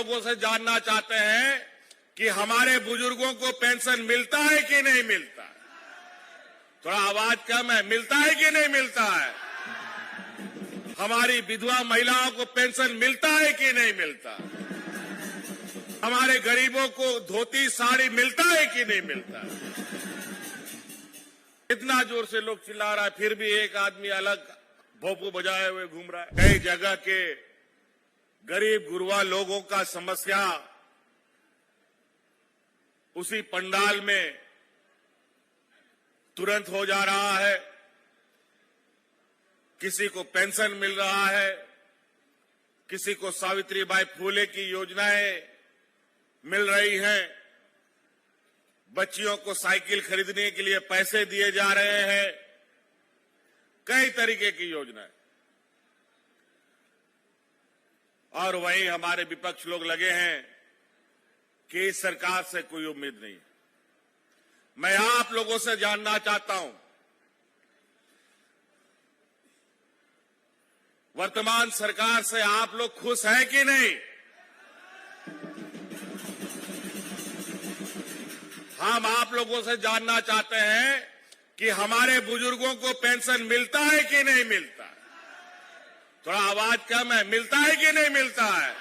लोगों से जानना चाहते हैं कि हमारे बुजुर्गों को पेंशन मिलता है कि नहीं मिलता है। थोड़ा आवाज कम है, मिलता है कि नहीं मिलता है। हमारी विधवा महिलाओं को पेंशन मिलता है कि नहीं मिलता। हमारे गरीबों को धोती साड़ी मिलता है कि नहीं मिलता। इतना जोर से लोग चिल्ला रहा है, फिर भी एक आदमी अलग भोंपू बजाए हुए घूम रहा है। कई जगह के गरीब गुरबा लोगों का समस्या उसी पंडाल में तुरंत हो जा रहा है। किसी को पेंशन मिल रहा है, किसी को सावित्रीबाई फुले की योजनाएं मिल रही हैं, बच्चियों को साइकिल खरीदने के लिए पैसे दिए जा रहे हैं, कई तरीके की योजनाएं। और वहीं हमारे विपक्ष लोग लगे हैं कि इस सरकार से कोई उम्मीद नहीं। मैं आप लोगों से जानना चाहता हूं, वर्तमान सरकार से आप लोग खुश हैं कि नहीं? हम आप लोगों से जानना चाहते हैं कि हमारे बुजुर्गों को पेंशन मिलता है कि नहीं मिलता है। थोड़ा आवाज कम है, मिलता है कि नहीं मिलता है।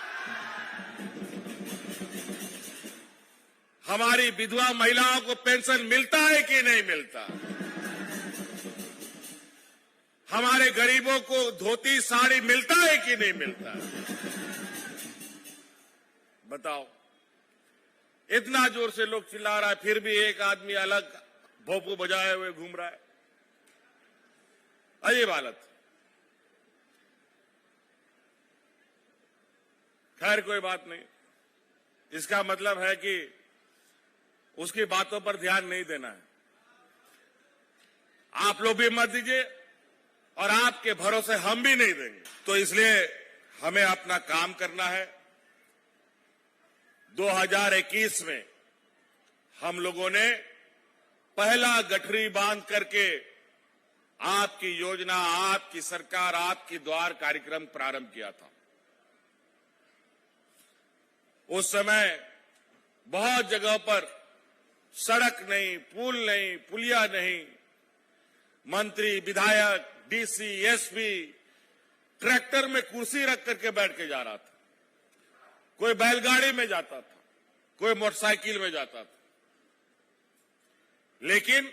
हमारी विधवा महिलाओं को पेंशन मिलता है कि नहीं मिलता। हमारे गरीबों को धोती साड़ी मिलता है कि नहीं मिलता। बताओ, इतना जोर से लोग चिल्ला रहा है, फिर भी एक आदमी अलग भोंपू बजाए हुए घूम रहा है। अजीब हालत। खैर कोई बात नहीं, इसका मतलब है कि उसकी बातों पर ध्यान नहीं देना है। आप लोग भी मत दीजिए और आपके भरोसे हम भी नहीं देंगे। तो इसलिए हमें अपना काम करना है। 2021 में हम लोगों ने पहला गठरी बांध करके आपकी योजना, आपकी सरकार, आपकी द्वार कार्यक्रम प्रारंभ किया था। उस समय बहुत जगहों पर सड़क नहीं, पुल नहीं, पुलिया नहीं, मंत्री, विधायक, डीसी, एसपी ट्रैक्टर में कुर्सी रख करके बैठ के जा रहा था। कोई बैलगाड़ी में जाता था, कोई मोटरसाइकिल में जाता था। लेकिन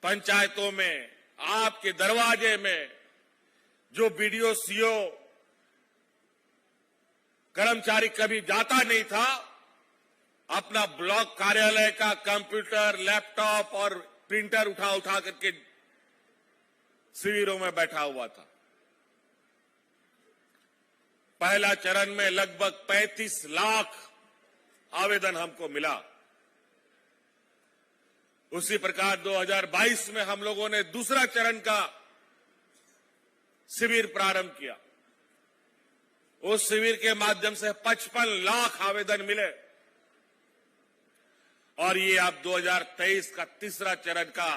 पंचायतों में, आपके दरवाजे में जो बीडीओ, सीओ कर्मचारी कभी जाता नहीं था, अपना ब्लॉक कार्यालय का कंप्यूटर, लैपटॉप और प्रिंटर उठा करके शिविरों में बैठा हुआ था। पहला चरण में लगभग 35 लाख आवेदन हमको मिला। उसी प्रकार 2022 में हम लोगों ने दूसरा चरण का शिविर प्रारंभ किया। उस शिविर के माध्यम से 55 लाख आवेदन मिले और ये अब 2023 का तीसरा चरण का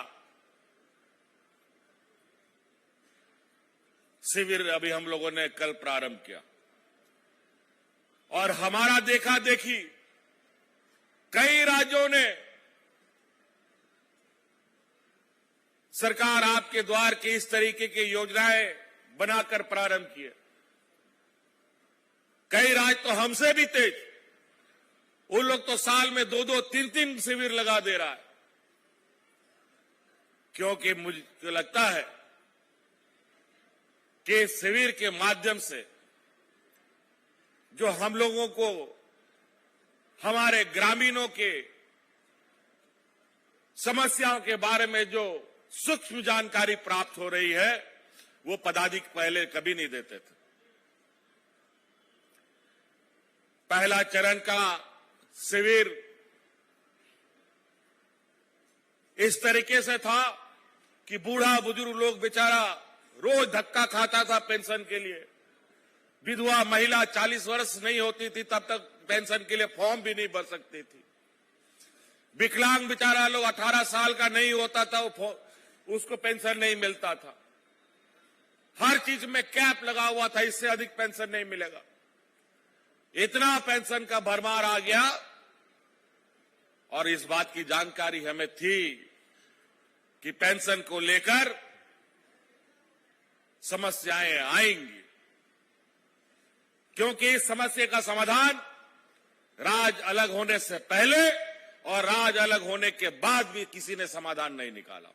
शिविर अभी हम लोगों ने कल प्रारंभ किया। और हमारा देखा देखी कई राज्यों ने सरकार आपके द्वार की इस तरीके की योजनाएं बनाकर प्रारंभ किए। कई राज्य तो हमसे भी तेज, उन लोग तो साल में 2-2, 3-3 शिविर लगा दे रहा है। क्योंकि मुझे लगता है कि शिविर के माध्यम से जो हम लोगों को, हमारे ग्रामीणों के समस्याओं के बारे में जो सूक्ष्म जानकारी प्राप्त हो रही है, वो पदाधिकारी पहले कभी नहीं देते थे। पहला चरण का शिविर इस तरीके से था कि बूढ़ा बुजुर्ग लोग बेचारा रोज धक्का खाता था पेंशन के लिए। विधवा महिला 40 वर्ष नहीं होती थी तब तक पेंशन के लिए फॉर्म भी नहीं भर सकती थी। विकलांग बेचारा लोग 18 साल का नहीं होता था, उसको पेंशन नहीं मिलता था। हर चीज में कैप लगा हुआ था, इससे अधिक पेंशन नहीं मिलेगा। इतना पेंशन का भरमार आ गया और इस बात की जानकारी हमें थी कि पेंशन को लेकर समस्याएं आएंगी, क्योंकि इस समस्या का समाधान राज्य अलग होने से पहले और राज्य अलग होने के बाद भी किसी ने समाधान नहीं निकाला।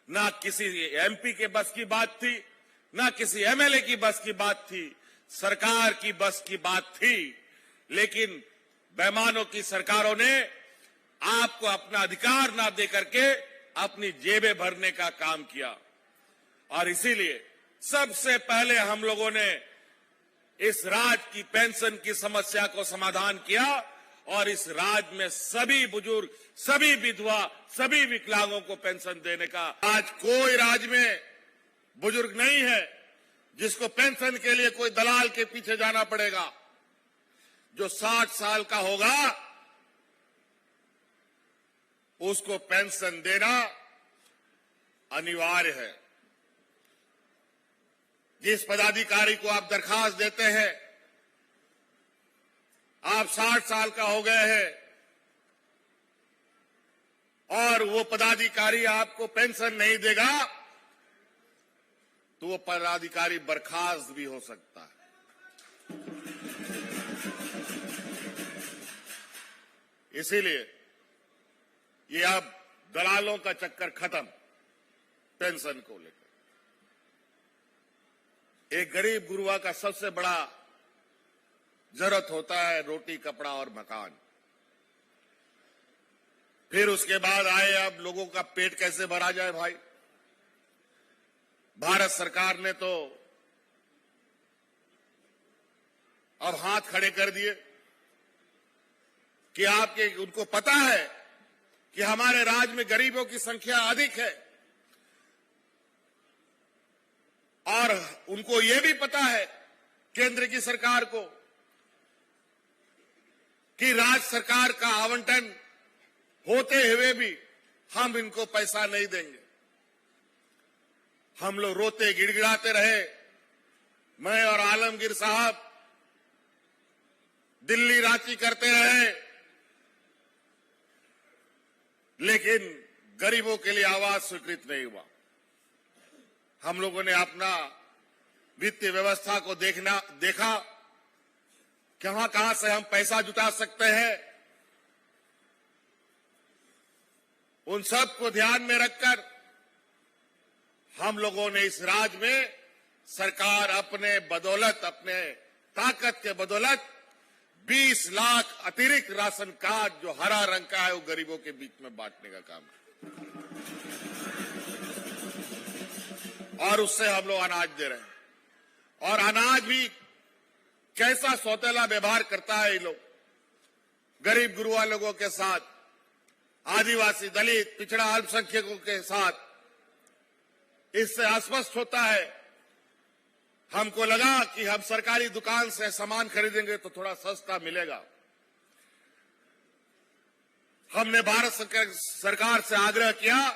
ना किसी एमपी के बस की बात थी, ना किसी एमएलए की बस की बात थी, सरकार की बस की बात थी। लेकिन बेईमानों की सरकारों ने आपको अपना अधिकार ना दे करके अपनी जेबें भरने का काम किया और इसीलिए सबसे पहले हम लोगों ने इस राज्य की पेंशन की समस्या को समाधान किया और इस राज्य में सभी बुजुर्ग, सभी विधवा, सभी विकलांगों को पेंशन देने का। आज कोई राज्य में बुजुर्ग नहीं है जिसको पेंशन के लिए कोई दलाल के पीछे जाना पड़ेगा। जो 60 साल का होगा उसको पेंशन देना अनिवार्य है। जिस पदाधिकारी को आप दरखास्त देते हैं, आप 60 साल का हो गए हैं और वो पदाधिकारी आपको पेंशन नहीं देगा तो वो पदाधिकारी बर्खास्त भी हो सकता है। इसीलिए ये अब दलालों का चक्कर खत्म। पेंशन को लेकर एक गरीब गुरुआ का सबसे बड़ा जरूरत होता है रोटी, कपड़ा और मकान। फिर उसके बाद आए अब लोगों का पेट कैसे भरा जाए। भाई, भारत सरकार ने तो अब हाथ खड़े कर दिए कि आपके उनको पता है कि हमारे राज्य में गरीबों की संख्या अधिक है और उनको यह भी पता है केंद्र की सरकार को कि राज्य सरकार का आवंटन होते हुए भी हम इनको पैसा नहीं देंगे। हम लोग रोते गिड़गिड़ाते रहे, मैं और आलमगीर साहब दिल्ली रांची करते रहे, लेकिन गरीबों के लिए आवाज स्वीकृत नहीं हुआ। हम लोगों ने अपना वित्तीय व्यवस्था को देखा कहां से हम पैसा जुटा सकते हैं। उन सब को ध्यान में रखकर हम लोगों ने इस राज्य में सरकार अपने बदौलत, अपने ताकत के बदौलत 20 लाख अतिरिक्त राशन कार्ड जो हरा रंग का है वो गरीबों के बीच में बांटने का काम किया और उससे हम लोग अनाज दे रहे हैं। और अनाज भी कैसा सौतेला व्यवहार करता है ये लोग गरीब गुरुआ लोगों के साथ, आदिवासी, दलित, पिछड़ा, अल्पसंख्यकों के साथ। इससे स्पष्ट होता है, हमको लगा कि हम सरकारी दुकान से सामान खरीदेंगे तो थोड़ा सस्ता मिलेगा। हमने भारत सरकार से आग्रह किया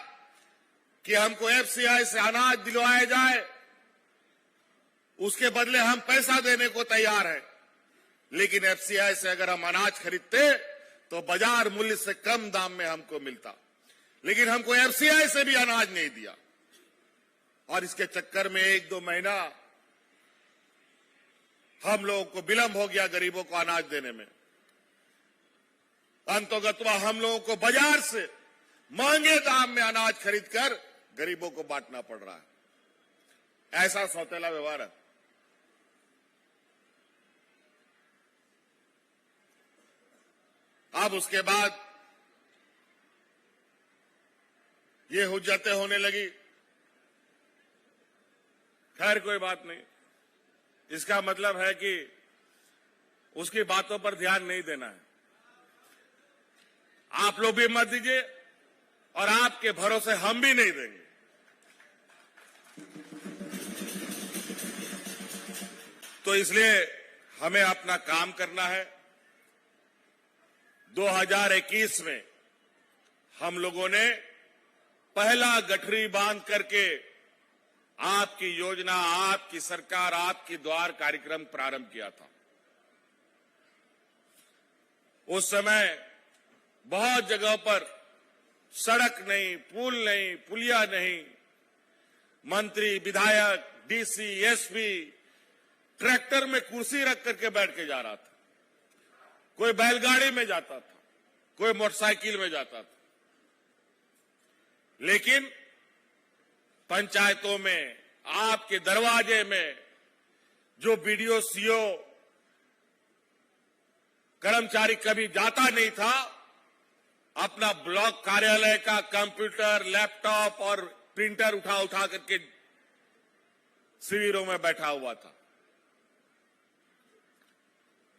कि हमको एफसीआई से अनाज दिलवाया जाए, उसके बदले हम पैसा देने को तैयार हैं। लेकिन एफसीआई से अगर हम अनाज खरीदते तो बाजार मूल्य से कम दाम में हमको मिलता, लेकिन हमको एफसीआई से भी अनाज नहीं दिया और इसके चक्कर में 1-2 महीना हम लोगों को विलंब हो गया गरीबों को अनाज देने में। अंतोगत्वा हम लोगों को बाजार से महंगे दाम में अनाज खरीदकर गरीबों को बांटना पड़ रहा है। ऐसा सौतेला व्यवहार है। अब उसके बाद ये हुज्जतें होने लगी। खैर कोई बात नहीं, इसका मतलब है कि उसकी बातों पर ध्यान नहीं देना है। आप लोग भी मत दीजिए और आपके भरोसे हम भी नहीं देंगे। तो इसलिए हमें अपना काम करना है। 2021 में हम लोगों ने पहला गठरी बांध करके आपकी योजना, आपकी सरकार, आपकी द्वार कार्यक्रम प्रारंभ किया था। उस समय बहुत जगहों पर सड़क नहीं, पुल नहीं, पुलिया नहीं, मंत्री, विधायक, डीसी, एसपी ट्रैक्टर में कुर्सी रख करके बैठ के जा रहा था, कोई बैलगाड़ी में जाता था, कोई मोटरसाइकिल में जाता था। लेकिन पंचायतों में, आपके दरवाजे में जो बीडीओ, सीओ कर्मचारी कभी जाता नहीं था, अपना ब्लॉक कार्यालय का कंप्यूटर, लैपटॉप और प्रिंटर उठा उठा करके शिविरों में बैठा हुआ था।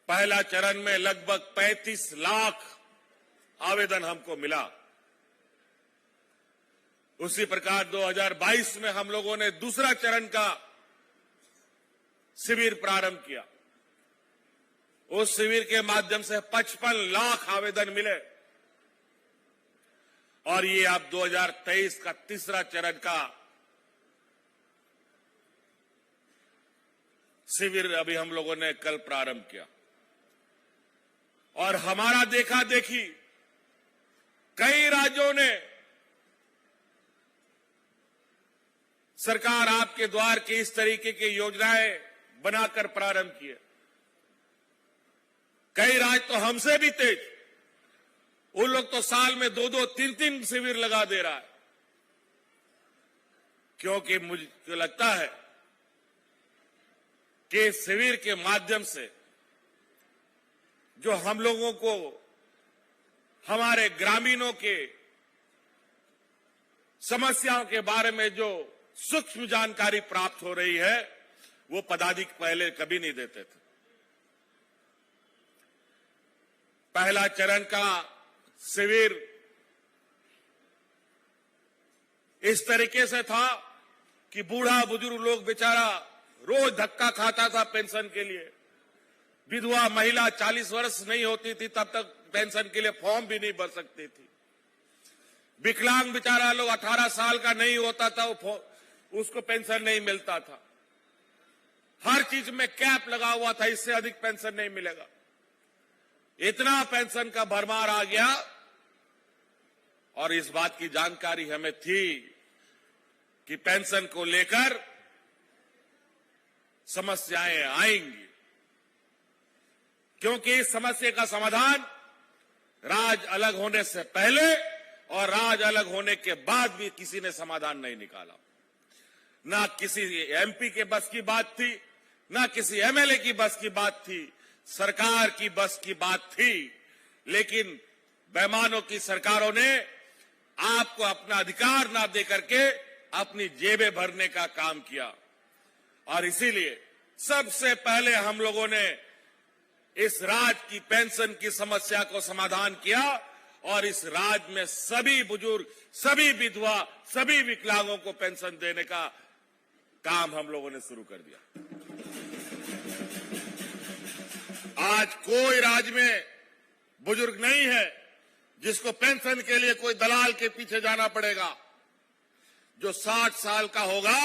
पहला चरण में लगभग 35 लाख आवेदन हमको मिला। उसी प्रकार 2022 में हम लोगों ने दूसरा चरण का शिविर प्रारंभ किया। उस शिविर के माध्यम से 55 लाख आवेदन मिले और ये अब 2023 का तीसरा चरण का शिविर अभी हम लोगों ने कल प्रारंभ किया। और हमारा देखा देखी कई राज्यों ने सरकार आपके द्वार के इस तरीके की योजनाएं बनाकर प्रारंभ किए। कई राज्य तो हमसे भी तेज, उन लोग तो साल में 2-2, 3-3 शिविर लगा दे रहा है, क्योंकि मुझे लगता है कि शिविर के माध्यम से जो हम लोगों को हमारे ग्रामीणों के समस्याओं के बारे में जो सूक्ष्म जानकारी प्राप्त हो रही है, वो पदाधिकारी पहले कभी नहीं देते थे। पहला चरण का शिविर इस तरीके से था कि बूढ़ा बुजुर्ग लोग बेचारा रोज धक्का खाता था पेंशन के लिए। विधवा महिला 40 वर्ष नहीं होती थी तब तक पेंशन के लिए फॉर्म भी नहीं भर सकती थी। विकलांग बेचारा लोग 18 साल का नहीं होता था, उसको पेंशन नहीं मिलता था। हर चीज में कैप लगा हुआ था, इससे अधिक पेंशन नहीं मिलेगा। इतना पेंशन का भरमार आ गया और इस बात की जानकारी हमें थी कि पेंशन को लेकर समस्याएं आएंगी, क्योंकि इस समस्या का समाधान राज्य अलग होने से पहले और राज्य अलग होने के बाद भी किसी ने समाधान नहीं निकाला। ना किसी एमपी के बस की बात थी, ना किसी एमएलए की बस की बात थी, सरकार की बस की बात थी। लेकिन बेईमानों की सरकारों ने आपको अपना अधिकार ना दे करके अपनी जेबें भरने का काम किया। और इसीलिए सबसे पहले हम लोगों ने इस राज्य की पेंशन की समस्या को समाधान किया और इस राज्य में सभी बुजुर्ग, सभी विधवा, सभी विकलांगों को पेंशन देने का काम हम लोगों ने शुरू कर दिया। आज कोई राज्य में बुजुर्ग नहीं है जिसको पेंशन के लिए कोई दलाल के पीछे जाना पड़ेगा। जो 60 साल का होगा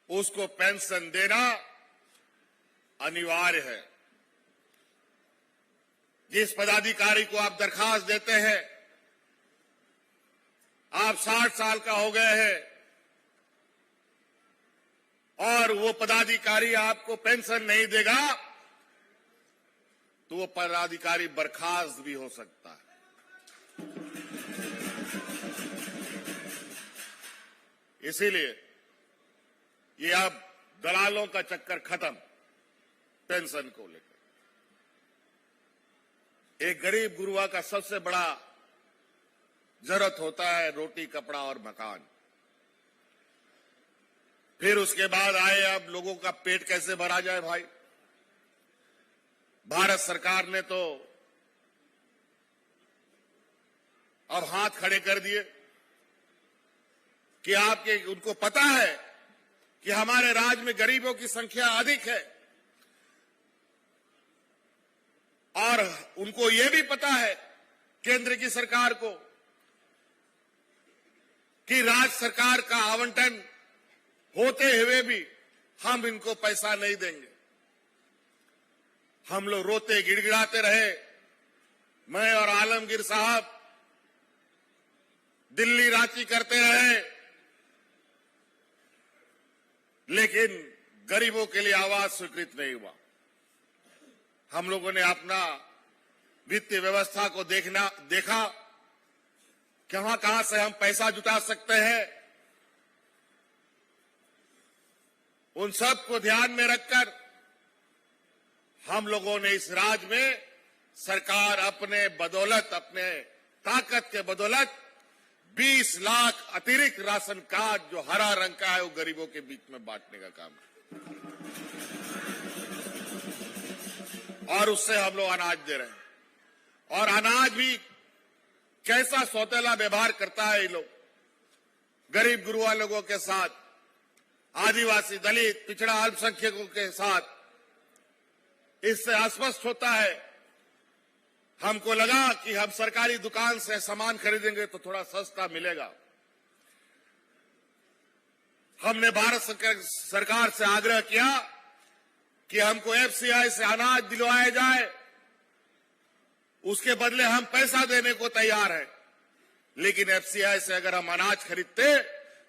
उसको पेंशन देना अनिवार्य है। जिस पदाधिकारी को आप दरखास्त देते हैं, आप 60 साल का हो गए हैं और वो पदाधिकारी आपको पेंशन नहीं देगा, तो वो पदाधिकारी बर्खास्त भी हो सकता है। इसीलिए ये अब दलालों का चक्कर खत्म। पेंशन को लेकर एक गरीब गुरुआ का सबसे बड़ा जरूरत होता है रोटी, कपड़ा और मकान। फिर उसके बाद आए अब लोगों का पेट कैसे भरा जाए। भाई, भारत सरकार ने तो अब हाथ खड़े कर दिए कि आपके उनको पता है कि हमारे राज्य में गरीबों की संख्या अधिक है और उनको यह भी पता है केंद्र की सरकार को कि राज्य सरकार का आवंटन होते हुए भी हम इनको पैसा नहीं देंगे। हम लोग रोते गिड़गिड़ाते रहे, मैं और आलमगीर साहब दिल्ली रांची करते रहे, लेकिन गरीबों के लिए आवाज स्वीकृत नहीं हुआ। हम लोगों ने अपना वित्तीय व्यवस्था को देखा कहां से हम पैसा जुटा सकते हैं। उन सब को ध्यान में रखकर हम लोगों ने इस राज्य में सरकार अपने ताकत के बदौलत 20 लाख अतिरिक्त राशन कार्ड जो हरा रंग का है वो गरीबों के बीच में बांटने का काम किया और उससे हम लोग अनाज दे रहे हैं। और अनाज भी कैसा सौतेला व्यवहार करता है ये लोग गरीब गुरुआ लोगों के साथ, आदिवासी, दलित, पिछड़ा, अल्पसंख्यकों के साथ। इससे स्पष्ट होता है, हमको लगा कि हम सरकारी दुकान से सामान खरीदेंगे तो थोड़ा सस्ता मिलेगा। हमने भारत सरकार से आग्रह किया कि हमको एफसीआई से अनाज दिलवाया जाए, उसके बदले हम पैसा देने को तैयार हैं। लेकिन एफसीआई से अगर हम अनाज खरीदते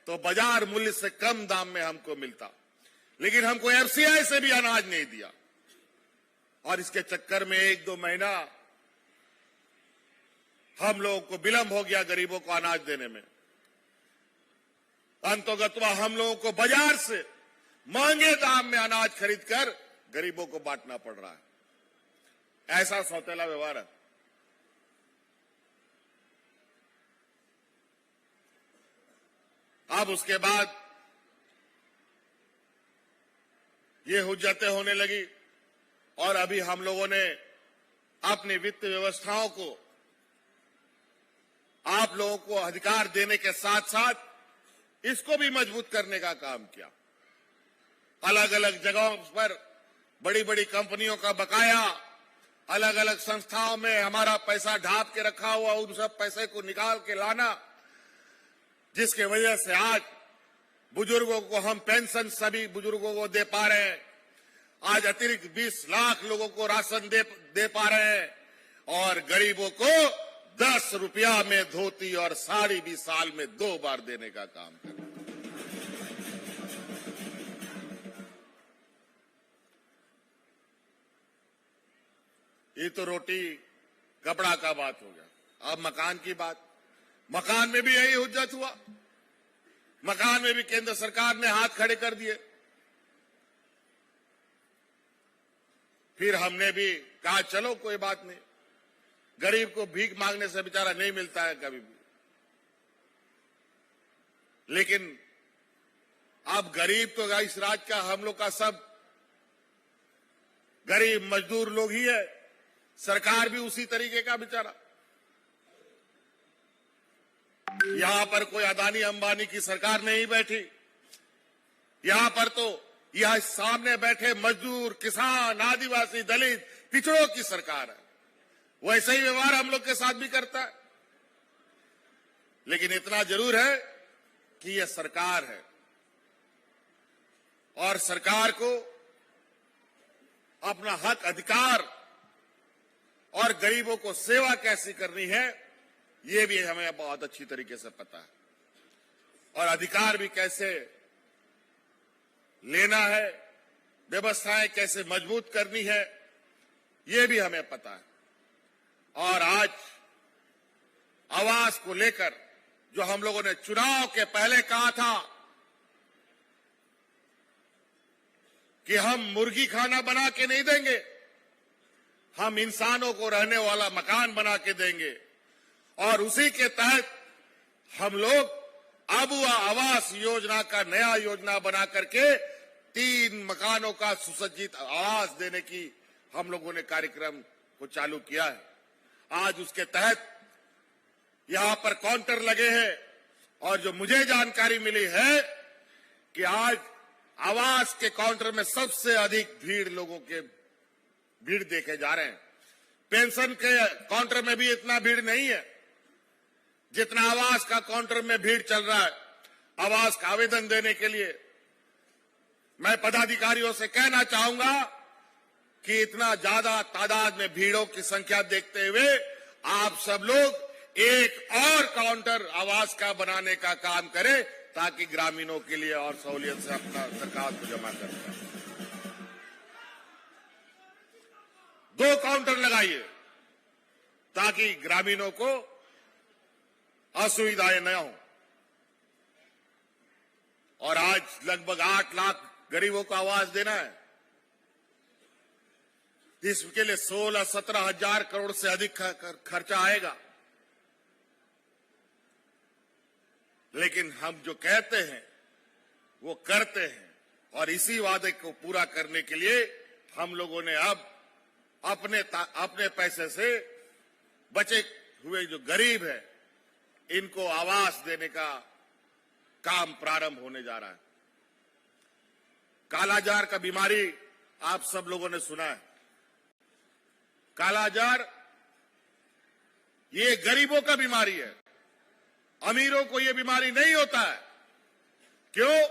तो बाजार मूल्य से कम दाम में हमको मिलता, लेकिन हमको एफसीआई से भी अनाज नहीं दिया और इसके चक्कर में 1-2 महीना हम लोगों को विलंब हो गया गरीबों को अनाज देने में। अंतोगत्वा हम लोगों को बाजार से महंगे दाम में अनाज खरीदकर गरीबों को बांटना पड़ रहा है। ऐसा सौतेला व्यवहार है। अब उसके बाद ये हुज्जतें होने लगी और अभी हम लोगों ने अपनी वित्त व्यवस्थाओं को आप लोगों को अधिकार देने के साथ साथ इसको भी मजबूत करने का काम किया। अलग अलग जगहों पर बड़ी बड़ी कंपनियों का बकाया, अलग अलग संस्थाओं में हमारा पैसा ढांप के रखा हुआ, उन सब पैसे को निकाल के लाना, जिसके वजह से आज बुजुर्गों को हम पेंशन सभी बुजुर्गों को दे पा रहे हैं। आज अतिरिक्त 20 लाख लोगों को राशन दे पा रहे हैं और गरीबों को 10 रुपया में धोती और साड़ी भी साल में 2 बार देने का काम कर रहे हैं। ये तो रोटी कपड़ा का बात हो गया। अब मकान की बात, मकान में भी यही हुज्जत हुआ। मकान में भी केंद्र सरकार ने हाथ खड़े कर दिए। फिर हमने भी कहा चलो कोई बात नहीं, गरीब को भीख मांगने से बेचारा नहीं मिलता है कभी भी, लेकिन अब गरीब तो इस राज्य का हम लोग का सब गरीब मजदूर लोग ही है। सरकार भी उसी तरीके का बेचारा। यहां पर कोई अदानी अंबानी की सरकार नहीं बैठी, यहां पर तो यह सामने बैठे मजदूर, किसान, आदिवासी, दलित, पिछड़ों की सरकार है। वैसा ही व्यवहार हम लोग के साथ भी करता है। लेकिन इतना जरूर है कि यह सरकार है और सरकार को अपना हक, अधिकार और गरीबों को सेवा कैसी करनी है ये भी हमें बहुत अच्छी तरीके से पता है, और अधिकार भी कैसे लेना है, व्यवस्थाएं कैसे मजबूत करनी है ये भी हमें पता है। और आज आवास को लेकर जो हम लोगों ने चुनाव के पहले कहा था कि हम मुर्गी खाना बना के नहीं देंगे, हम इंसानों को रहने वाला मकान बना के देंगे, और उसी के तहत हम लोग आबुआ आवास योजना का नया योजना बना करके 3 मकानों का सुसज्जित आवास देने की हम लोगों ने कार्यक्रम को चालू किया है। आज उसके तहत यहां पर काउंटर लगे हैं और जो मुझे जानकारी मिली है कि आज आवास के काउंटर में सबसे अधिक भीड़ देखे जा रहे हैं। पेंशन के काउंटर में भी इतना भीड़ नहीं है जितना आवास का काउंटर में भीड़ चल रहा है। आवास का आवेदन देने के लिए मैं पदाधिकारियों से कहना चाहूंगा कि इतना ज्यादा तादाद में भीड़ों की संख्या देखते हुए आप सब लोग एक और काउंटर आवास का बनाने का काम करें ताकि ग्रामीणों के लिए और सहूलियत से अपना सरकार को जमा कर सकें। 2 काउंटर लगाइए ताकि ग्रामीणों को असुविधाएं न हो। और आज लगभग 8 लाख गरीबों को आवास देना है। इसके लिए 16-17 हजार करोड़ से अधिक खर्चा आएगा। लेकिन हम जो कहते हैं वो करते हैं और इसी वादे को पूरा करने के लिए हम लोगों ने अब अपने पैसे से बचे हुए जो गरीब है इनको आवास देने का काम प्रारंभ होने जा रहा है। कालाजार का बीमारी आप सब लोगों ने सुना है। कालाजार ये गरीबों का बीमारी है, अमीरों को ये बीमारी नहीं होता है। क्यों?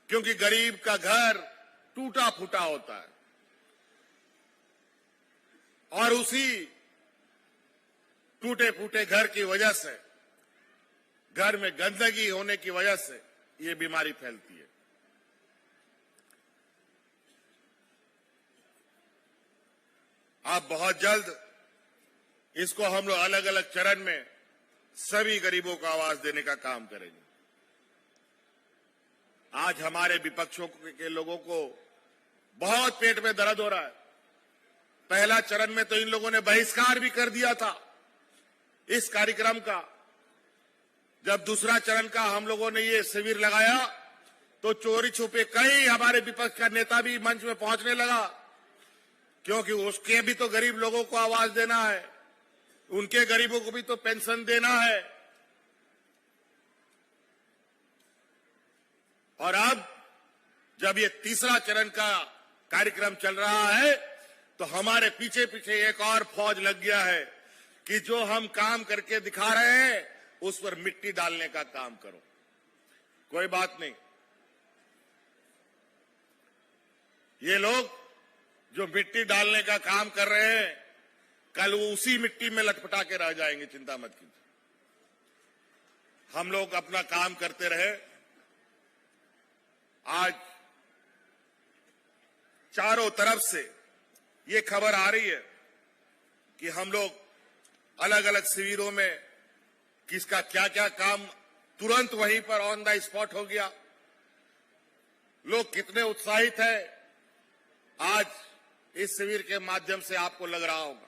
क्योंकि गरीब का घर टूटा फूटा होता है और उसी टूटे फूटे घर की वजह से, घर में गंदगी होने की वजह से ये बीमारी फैलती है। अब बहुत जल्द इसको हम लोग अलग अलग चरण में सभी गरीबों को आवास देने का काम करेंगे। आज हमारे विपक्षों के लोगों को बहुत पेट में दर्द हो रहा है। पहला चरण में तो इन लोगों ने बहिष्कार भी कर दिया था इस कार्यक्रम का। जब दूसरा चरण का हम लोगों ने ये शिविर लगाया तो चोरी छुपे कई हमारे विपक्ष का नेता भी मंच में पहुंचने लगा, क्योंकि उसके भी तो गरीब लोगों को आवास देना है, उनके गरीबों को भी तो पेंशन देना है। और अब जब ये तीसरा चरण का कार्यक्रम चल रहा है तो हमारे पीछे पीछे एक और फौज लग गया है कि जो हम काम करके दिखा रहे हैं उस पर मिट्टी डालने का काम करो। कोई बात नहीं, ये लोग जो मिट्टी डालने का काम कर रहे हैं कल वो उसी मिट्टी में लटपटा के रह जाएंगे, चिंता मत कीजिए। हम लोग अपना काम करते रहे। आज चारों तरफ से ये खबर आ रही है कि हम लोग अलग अलग शिविरों में किसका क्या क्या काम तुरंत वहीं पर ऑन द स्पॉट हो गया। लोग कितने उत्साहित हैं आज इस शिविर के माध्यम से आपको लग रहा होगा।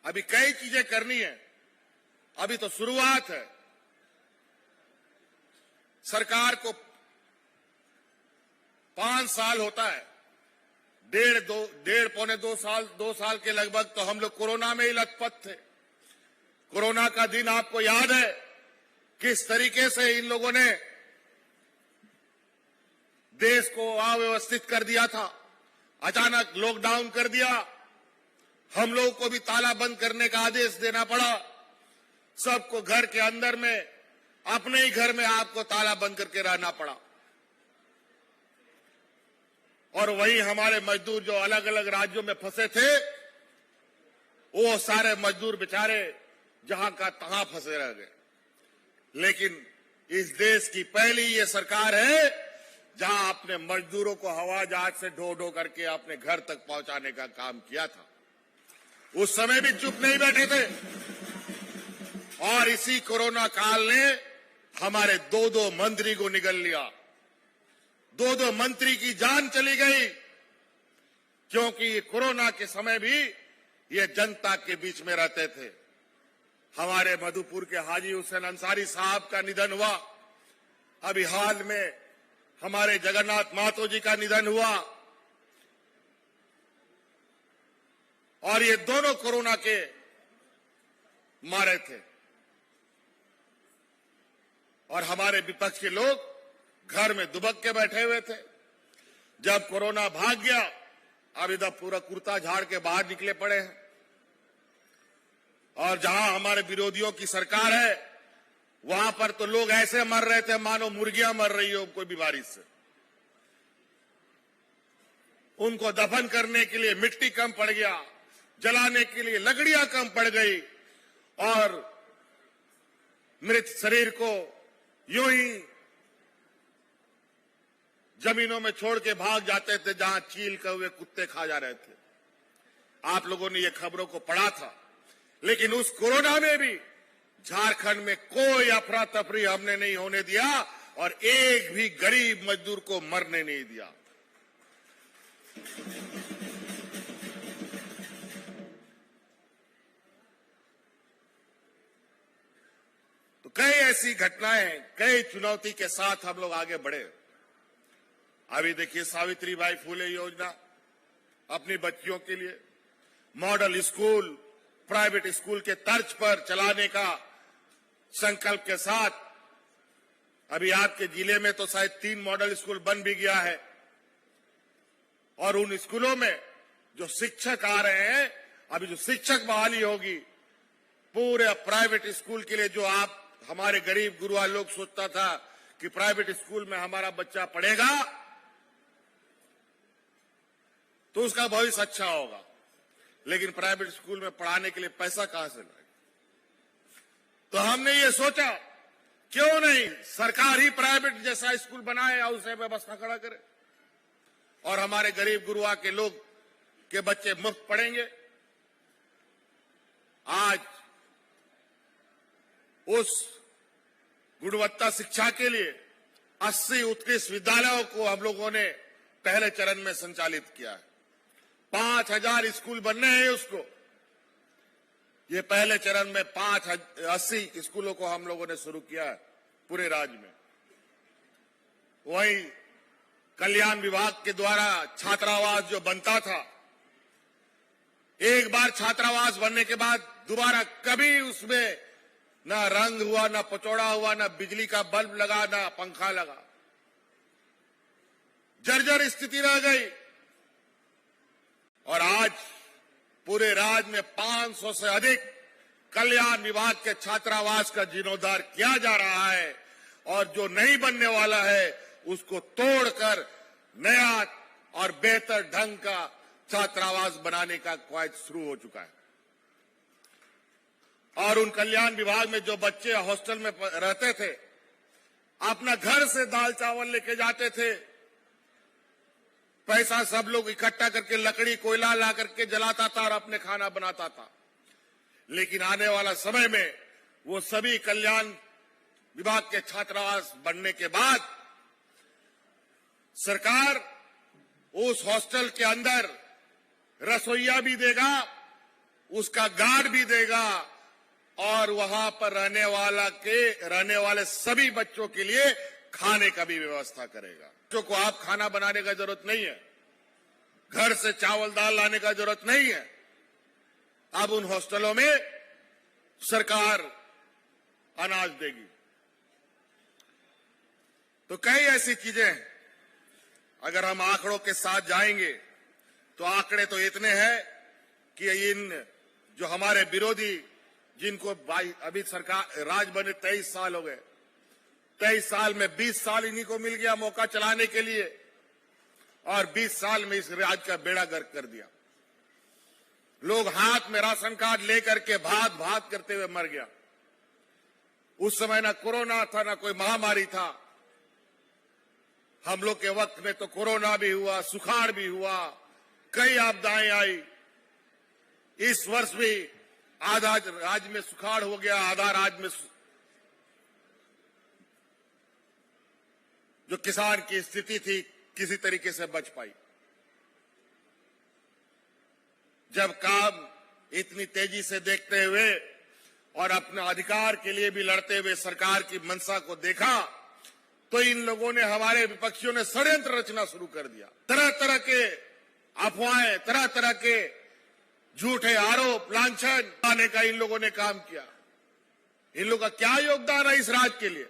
अभी कई चीजें करनी है, अभी तो शुरुआत है। सरकार को 5 साल होता है, पौने 2 साल के लगभग तो हम लोग कोरोना में ही लथपथ थे। कोरोना का दिन आपको याद है किस तरीके से इन लोगों ने देश को अव्यवस्थित कर दिया था, अचानक लॉकडाउन कर दिया, हम लोगों को भी ताला बंद करने का आदेश देना पड़ा। सबको घर के अंदर में अपने ही घर में आपको ताला बंद करके रहना पड़ा। और वही हमारे मजदूर जो अलग अलग राज्यों में फंसे थे वो सारे मजदूर बेचारे जहां का तहां फंसे रह गए। लेकिन इस देश की पहली ये सरकार है जहां अपने मजदूरों को हवाई जहाज से ढो ढो करके अपने घर तक पहुंचाने का काम किया था। उस समय भी चुप नहीं बैठे थे। और इसी कोरोना काल ने हमारे 2 मंत्री को निगल लिया। 2 मंत्री की जान चली गई, क्योंकि कोरोना के समय भी ये जनता के बीच में रहते थे। हमारे मधुपुर के हाजी हुसैन अंसारी साहब का निधन हुआ। अभी हाल में हमारे जगन्नाथ महतो जी का निधन हुआ। और ये दोनों कोरोना के मारे थे। और हमारे विपक्ष के लोग घर में दुबक के बैठे हुए थे। जब कोरोना भाग गया अब इधर पूरा कुर्ता झाड़ के बाहर निकले पड़े हैं। और जहां हमारे विरोधियों की सरकार है वहां पर तो लोग ऐसे मर रहे थे मानो मुर्गियां मर रही हो कोई बीमारी से। उनको दफन करने के लिए मिट्टी कम पड़ गया, जलाने के लिए लकड़ियां कम पड़ गई और मृत शरीर को यूं ही जमीनों में छोड़ के भाग जाते थे जहां चील कौवे कुत्ते खा जा रहे थे। आप लोगों ने ये खबरों को पढ़ा था। लेकिन उस कोरोना में भी झारखंड में कोई अफरा तफरी हमने नहीं होने दिया और एक भी गरीब मजदूर को मरने नहीं दिया। तो कई ऐसी घटनाएं, कई चुनौती के साथ हम लोग आगे बढ़े। अभी देखिए सावित्रीबाई फुले योजना अपनी बच्चियों के लिए मॉडल स्कूल, प्राइवेट स्कूल के तर्ज पर चलाने का संकल्प के साथ अभी आपके जिले में तो शायद 3 मॉडल स्कूल बन भी गया है और उन स्कूलों में जो शिक्षक आ रहे हैं, अभी जो शिक्षक बहाली होगी पूरे प्राइवेट स्कूल के लिए, जो आप हमारे गरीब गुरुआ लोग सोचता था कि प्राइवेट स्कूल में हमारा बच्चा पढ़ेगा तो उसका भविष्य अच्छा होगा, लेकिन प्राइवेट स्कूल में पढ़ाने के लिए पैसा कहां से लाए? तो हमने ये सोचा क्यों नहीं सरकार ही प्राइवेट जैसा स्कूल बनाए और उसे व्यवस्था खड़ा करे और हमारे गरीब गुरुआ के लोग के बच्चे मुफ्त पढ़ेंगे। आज उस गुणवत्ता शिक्षा के लिए 80 उत्कृष्ट विद्यालयों को हम लोगों ने पहले चरण में संचालित किया है। 5000 स्कूल बनने हैं उसको। ये पहले चरण में 80 स्कूलों को हम लोगों ने शुरू किया है पूरे राज्य में। वहीं कल्याण विभाग के द्वारा छात्रावास जो बनता था, एक बार छात्रावास बनने के बाद दोबारा कभी उसमें ना रंग हुआ, ना पचौड़ा हुआ, ना बिजली का बल्ब लगा, ना पंखा लगा। जर्जर स्थिति रह गई और आज पूरे राज्य में 500 से अधिक कल्याण विभाग के छात्रावास का जीर्णोद्धार किया जा रहा है और जो नहीं बनने वाला है उसको तोड़कर नया और बेहतर ढंग का छात्रावास बनाने का कवायद शुरू हो चुका है। और उन कल्याण विभाग में जो बच्चे हॉस्टल में रहते थे, अपना घर से दाल चावल लेके जाते थे, पैसा सब लोग इकट्ठा करके लकड़ी कोयला ला करके जलाता था और अपने खाना बनाता था। लेकिन आने वाला समय में वो सभी कल्याण विभाग के छात्रावास बनने के बाद सरकार उस हॉस्टल के अंदर रसोइया भी देगा, उसका गार्ड भी देगा और वहां पर रहने वाले सभी बच्चों के लिए खाने का भी व्यवस्था करेगा। बच्चों को आप खाना बनाने का जरूरत नहीं है, घर से चावल दाल लाने का जरूरत नहीं है। अब उन हॉस्टलों में सरकार अनाज देगी। तो कई ऐसी चीजें हैं, अगर हम आंकड़ों के साथ जाएंगे तो आंकड़े तो इतने हैं कि इन जो हमारे विरोधी, जिनको अभी सरकार राज बने 23 साल हो गए, 23 साल में 20 साल इन्हीं को मिल गया मौका चलाने के लिए और 20 साल में इस राज्य का बेड़ा गर्क कर दिया। लोग हाथ में राशन कार्ड लेकर के भाग करते हुए मर गया। उस समय ना कोरोना था, ना कोई महामारी था। हम लोग के वक्त में तो कोरोना भी हुआ, सुखाड़ भी हुआ, कई आपदाएं आई। इस वर्ष भी आधा राज्य में सुखाड़ हो गया, आधा राज्य में जो किसान की स्थिति थी किसी तरीके से बच पाई। जब काम इतनी तेजी से देखते हुए और अपने अधिकार के लिए भी लड़ते हुए सरकार की मंशा को देखा तो इन लोगों ने, हमारे विपक्षियों ने षड्यंत्र रचना शुरू कर दिया। तरह तरह के अफवाहें, तरह तरह के झूठे आरोप, लांछन आने का इन लोगों ने काम किया। इन लोगों का क्या योगदान है इस राज्य के लिए?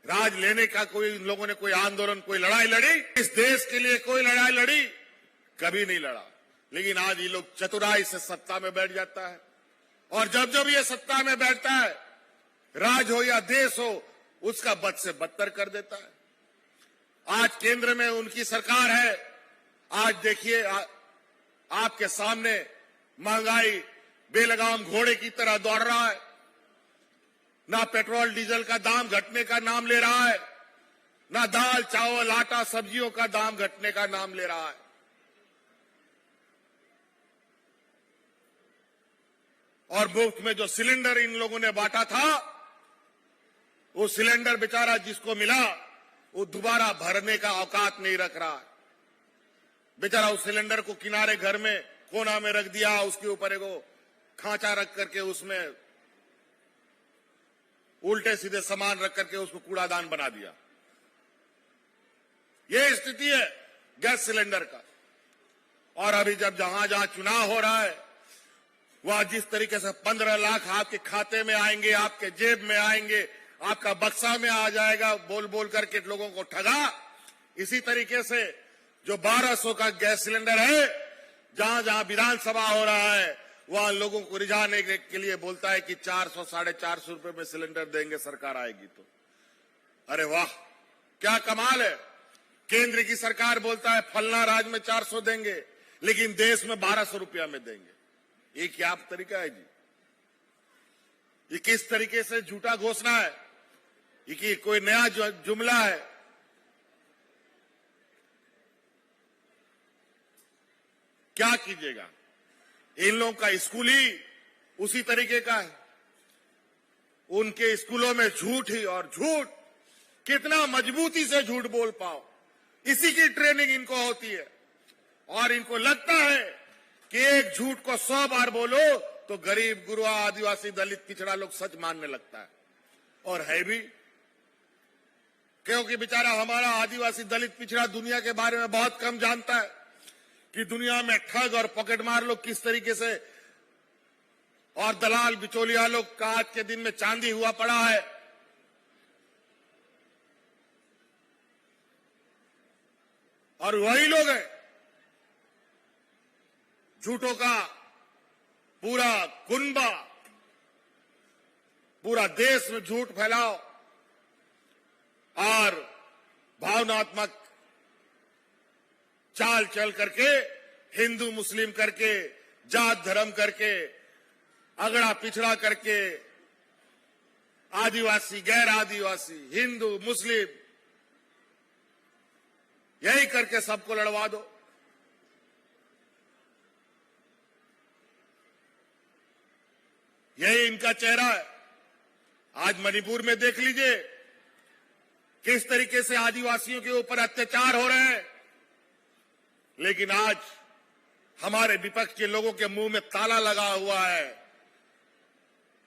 राज लेने का कोई इन लोगों ने कोई आंदोलन, कोई लड़ाई लड़ी? इस देश के लिए कोई लड़ाई लड़ी? कभी नहीं लड़ा। लेकिन आज ये लोग चतुराई से सत्ता में बैठ जाता है और जब जब ये सत्ता में बैठता है, राज हो या देश हो, उसका बद से बदतर कर देता है। आज केंद्र में उनकी सरकार है, आज देखिए आपके सामने महंगाई बेलगाम घोड़े की तरह दौड़ रहा है। ना पेट्रोल डीजल का दाम घटने का नाम ले रहा है, ना दाल चावल आटा सब्जियों का दाम घटने का नाम ले रहा है। और मुफ्त में जो सिलेंडर इन लोगों ने बांटा था, वो सिलेंडर बेचारा जिसको मिला वो दोबारा भरने का औकात नहीं रख रहा है। बेचारा उस सिलेंडर को किनारे घर में कोना में रख दिया, उसके ऊपर एक खांचा रख करके उसमें उल्टे सीधे सामान रख करके उसको कूड़ादान बना दिया। यह स्थिति है गैस सिलेंडर का। और अभी जब जहां जहां चुनाव हो रहा है, वह जिस तरीके से 15 लाख आपके खाते में आएंगे, आपके जेब में आएंगे, आपका बक्सा में आ जाएगा, बोल बोल करके लोगों को ठगा, इसी तरीके से जो 1200 का गैस सिलेंडर है, जहां जहां विधानसभा हो रहा है, वहां लोगों को रिझाने के लिए बोलता है कि 400 450 रुपए में सिलेंडर देंगे सरकार आएगी तो। अरे वाह, क्या कमाल है। केंद्र की सरकार बोलता है फलना राज्य में 400 देंगे, लेकिन देश में 1200 रुपया में देंगे। ये क्या तरीका है जी? ये किस तरीके से झूठा घोषणा है? ये कोई नया जुमला है? क्या कीजिएगा? इन लोगों का स्कूल ही उसी तरीके का है। उनके स्कूलों में झूठ ही और झूठ, कितना मजबूती से झूठ बोल पाओ, इसी की ट्रेनिंग इनको होती है। और इनको लगता है कि एक झूठ को 100 बार बोलो तो गरीब गुरबा आदिवासी दलित पिछड़ा लोग सच मानने लगता है। और है भी, क्योंकि बेचारा हमारा आदिवासी दलित पिछड़ा दुनिया के बारे में बहुत कम जानता है कि दुनिया में ठग और पॉकेटमार लोग किस तरीके से, और दलाल बिचौलिया लोग का आज के दिन में चांदी हुआ पड़ा है। और वही लोग हैं झूठों का पूरा कुनबा, पूरा देश में झूठ फैलाओ और भावनात्मक चाल चल करके, हिंदू मुस्लिम करके, जात धर्म करके, अगड़ा पिछड़ा करके, आदिवासी गैर आदिवासी, हिंदू मुस्लिम, यही करके सबको लड़वा दो। यही इनका चेहरा है। आज मणिपुर में देख लीजिए किस तरीके से आदिवासियों के ऊपर अत्याचार हो रहे हैं, लेकिन आज हमारे विपक्ष के लोगों के मुंह में ताला लगा हुआ है।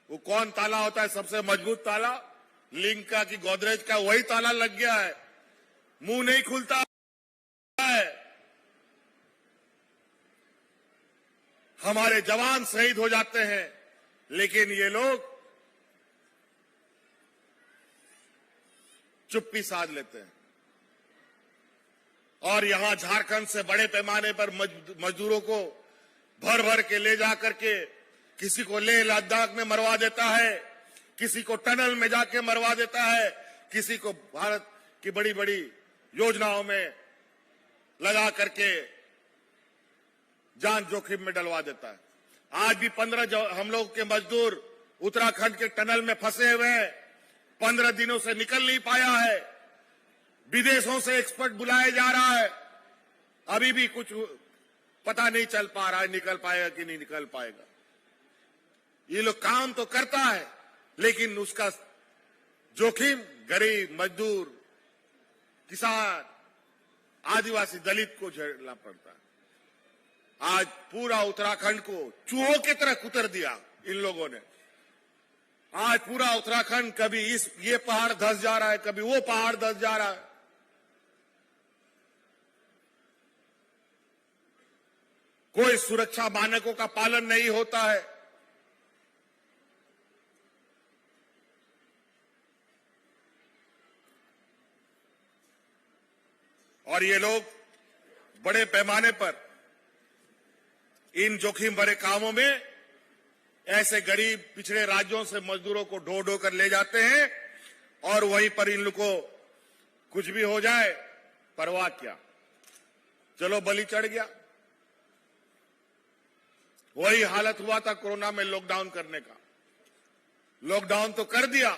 वो कौन ताला होता है? सबसे मजबूत ताला, लिंक का कि गोदरेज का, वही ताला लग गया है। मुंह नहीं खुलता है। हमारे जवान शहीद हो जाते हैं, लेकिन ये लोग चुप्पी साध लेते हैं। और यहां झारखंड से बड़े पैमाने पर मजदूरों को भर भर के ले जाकर के किसी को लेह लद्दाख में मरवा देता है, किसी को टनल में जाके मरवा देता है, किसी को भारत की बड़ी बड़ी योजनाओं में लगा करके जान जोखिम में डलवा देता है। आज भी 15 हम लोग के मजदूर उत्तराखंड के टनल में फंसे हुए हैं, 15 दिनों से निकल नहीं पाया है। विदेशों से एक्सपर्ट बुलाया जा रहा है, अभी भी कुछ पता नहीं चल पा रहा है निकल पाएगा कि नहीं निकल पाएगा। ये लोग काम तो करता है, लेकिन उसका जोखिम गरीब मजदूर, किसान, आदिवासी दलित को झेलना पड़ता है। आज पूरा उत्तराखंड को चूहों की तरह कुतर दिया इन लोगों ने। आज पूरा उत्तराखंड कभी ये पहाड़ धंस जा रहा है, कभी वो पहाड़ धंस जा रहा है। कोई सुरक्षा मानकों का पालन नहीं होता है। और ये लोग बड़े पैमाने पर इन जोखिम भरे कामों में ऐसे गरीब पिछड़े राज्यों से मजदूरों को ढो ढो कर ले जाते हैं, और वहीं पर इन लोग को कुछ भी हो जाए परवाह क्या। चलो बलि चढ़ गया। वही हालत हुआ था कोरोना में लॉकडाउन करने का। लॉकडाउन तो कर दिया,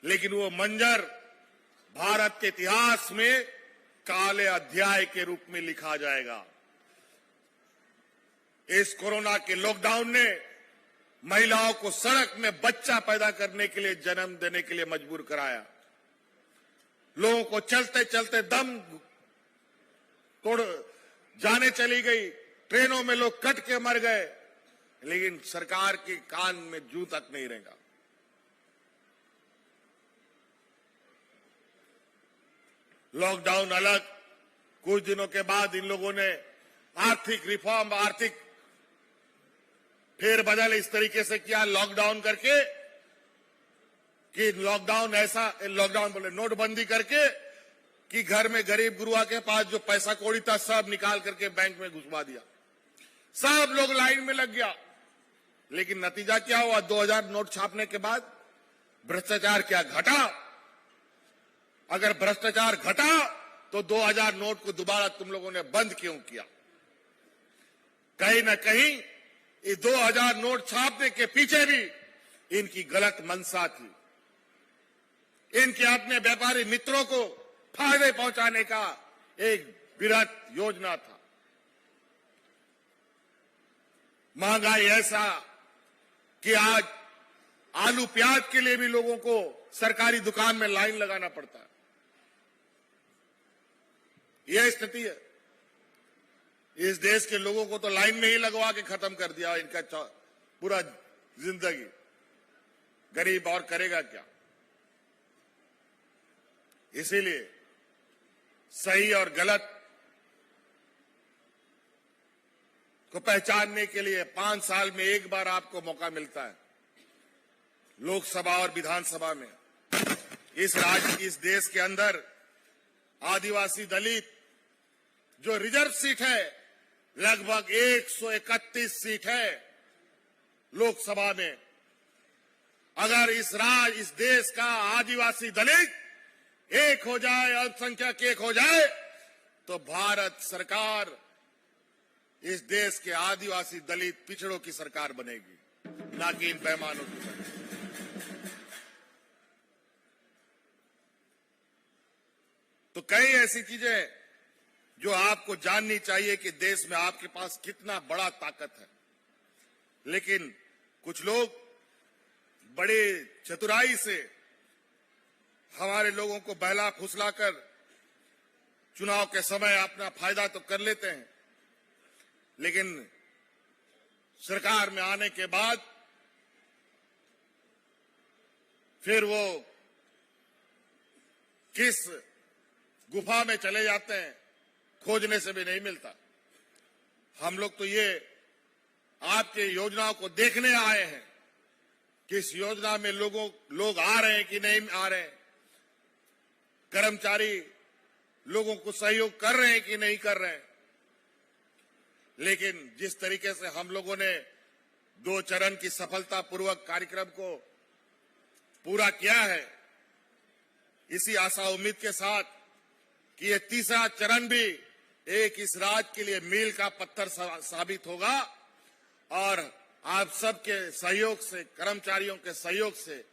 लेकिन वो मंजर भारत के इतिहास में काले अध्याय के रूप में लिखा जाएगा। इस कोरोना के लॉकडाउन ने महिलाओं को सड़क में बच्चा पैदा करने के लिए, जन्म देने के लिए मजबूर कराया। लोगों को चलते चलते दम तोड़ जाने चली गई। ट्रेनों में लोग कट के मर गए, लेकिन सरकार के कान में जूं तक नहीं रहेगा। लॉकडाउन अलग, कुछ दिनों के बाद इन लोगों ने आर्थिक रिफॉर्म, आर्थिक फेरबदल इस तरीके से किया लॉकडाउन करके कि लॉकडाउन बोले नोटबंदी करके कि घर में गरीब गुरुआ के पास जो पैसा कौड़ी था सब निकाल करके बैंक में घुसवा दिया। सब लोग लाइन में लग गया। लेकिन नतीजा क्या हुआ? 2000 नोट छापने के बाद भ्रष्टाचार क्या घटा? अगर भ्रष्टाचार घटा तो 2000 नोट को दोबारा तुम लोगों ने बंद क्यों किया? कहीं ना कहीं ये 2000 नोट छापने के पीछे भी इनकी गलत मंशा थी। इनके अपने व्यापारी मित्रों को फायदे पहुंचाने का एक बृहद योजना था। महंगाई ऐसा कि आज आलू प्याज के लिए भी लोगों को सरकारी दुकान में लाइन लगाना पड़ता है। यह स्थिति है। इस देश के लोगों को तो लाइन में ही लगवा के खत्म कर दिया इनका पूरा जिंदगी। गरीब और करेगा क्या? इसीलिए सही और गलत को पहचानने के लिए 5 साल में एक बार आपको मौका मिलता है, लोकसभा और विधानसभा में। इस देश के अंदर आदिवासी दलित जो रिजर्व सीट है, लगभग 131 सीट है लोकसभा में। अगर इस देश का आदिवासी दलित एक हो जाए, अल्पसंख्यक एक हो जाए, तो भारत सरकार इस देश के आदिवासी दलित पिछड़ों की सरकार बनेगी, ना कि इन बेईमानों की सरकार। तो कई ऐसी चीजें जो आपको जाननी चाहिए कि देश में आपके पास कितना बड़ा ताकत है। लेकिन कुछ लोग बड़े चतुराई से हमारे लोगों को बहला फुसलाकर चुनाव के समय अपना फायदा तो कर लेते हैं, लेकिन सरकार में आने के बाद फिर वो किस गुफा में चले जाते हैं, खोजने से भी नहीं मिलता। हम लोग तो ये आपके योजनाओं को देखने आए हैं कि इस योजना में लोग आ रहे हैं कि नहीं आ रहे हैं, कर्मचारी लोगों को सहयोग कर रहे हैं कि नहीं कर रहे हैं। लेकिन जिस तरीके से हम लोगों ने 2 चरण की सफलतापूर्वक कार्यक्रम को पूरा किया है, इसी आशा उम्मीद के साथ कि ये तीसरा चरण भी एक इस राज्य के लिए मील का पत्थर साबित होगा और आप सबके सहयोग से, कर्मचारियों के सहयोग से